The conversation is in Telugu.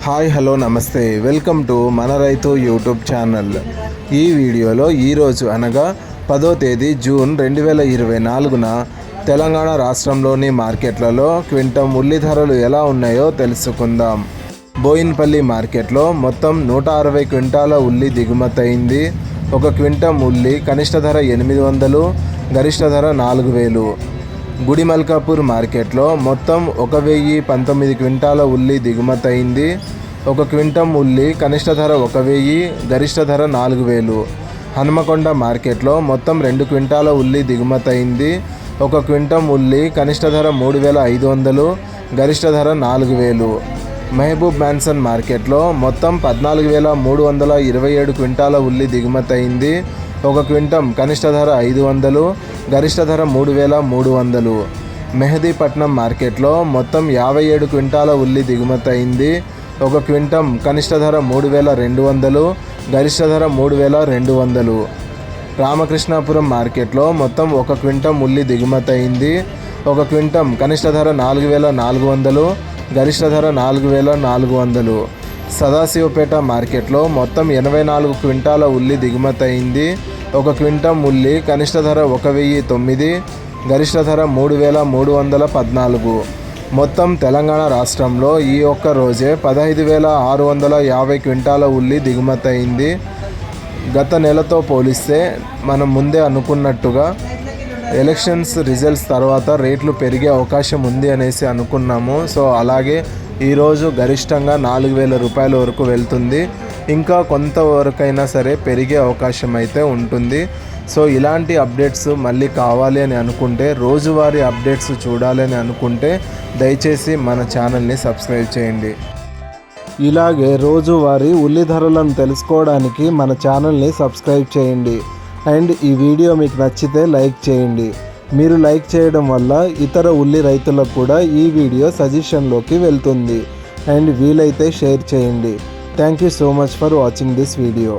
హాయ్ హలో నమస్తే వెల్కమ్ టు మన రైతు యూట్యూబ్ ఛానల్. ఈ వీడియోలో ఈరోజు అనగా 10వ తేదీ జూన్ 2024న తెలంగాణ రాష్ట్రంలోని మార్కెట్లలో క్వింటం ఉల్లి ధరలు ఎలా ఉన్నాయో తెలుసుకుందాం. బోయిన్పల్లి మార్కెట్లో మొత్తం 160 క్వింటాల ఉల్లి దిగుమతి అయింది. ఒక క్వింటం ఉల్లి కనిష్ట ధర 800, గరిష్ట ధర 4000. గుడిమల్కాపూర్ మార్కెట్లో మొత్తం 1019 క్వింటాల ఉల్లి దిగుమతి అయింది. ఒక క్వింటం ఉల్లి కనిష్ట ధర 1000, గరిష్ట ధర 4000. హనుమకొండ మార్కెట్లో మొత్తం 2 క్వింటాల ఉల్లి దిగుమతి అయింది. ఒక క్వింటం ఉల్లి కనిష్ట ధర 3500, గరిష్ట ధర 4000. మహబూబ్ మ్యాన్సన్ మార్కెట్లో మొత్తం 14327 క్వింటాల ఉల్లి దిగుమతి అయింది. ఒక క్వింటం కనిష్ట ధర 500, గరిష్ట ధర 3300. మెహదీపట్నం మార్కెట్లో మొత్తం 57 క్వింటాల ఉల్లి దిగుమతి అయింది. ఒక క్వింటం కనిష్ట ధర 3200, గరిష్ట ధర 3200. రామకృష్ణాపురం మార్కెట్లో మొత్తం 1 క్వింటం ఉల్లి దిగుమతి అయింది. ఒక క్వింటం కనిష్ట ధర 4400, గరిష్ట ధర 4400. సదాశివపేట మార్కెట్లో మొత్తం 84 క్వింటాల ఉల్లి దిగుమతి అయింది. ఒక క్వింటం ఉల్లి కనిష్ట ధర 1009, గరిష్ట ధర 3314. మొత్తం తెలంగాణ రాష్ట్రంలో ఈ ఒక్క రోజే 15650 క్వింటాల ఉల్లి దిగుమతి అయింది. గత నెలతో పోలిస్తే మనం ముందే అనుకున్నట్టుగా ఎలక్షన్స్ రిజల్ట్స్ తర్వాత రేట్లు పెరిగే అవకాశం ఉంది అనేసి అనుకున్నాము. సో అలాగే ఈరోజు గరిష్టంగా 4000 రూపాయల వరకు వెళ్తుంది. ఇంకా కొంతవరకైనా సరే పెరిగే అవకాశం అయితే ఉంటుంది. సో ఇలాంటి అప్డేట్స్ మళ్ళీ కావాలి అని అనుకుంటే, రోజువారీ అప్డేట్స్ చూడాలని అనుకుంటే దయచేసి మన ఛానల్ని సబ్స్క్రైబ్ చేయండి. ఇలాగే రోజువారీ ఉల్లి ధరలను తెలుసుకోవడానికి మన ఛానల్ని సబ్స్క్రైబ్ చేయండి. అండ్ ఈ వీడియో మీకు నచ్చితే లైక్ చేయండి. మీరు లైక్ చేయడం వల్ల ఇతర ఉల్లి రైతులకు కూడా ఈ వీడియో సజెషన్లోకి వెళ్తుంది. అండ్ వీలైతే షేర్ చేయండి. Thank you so much for watching this video.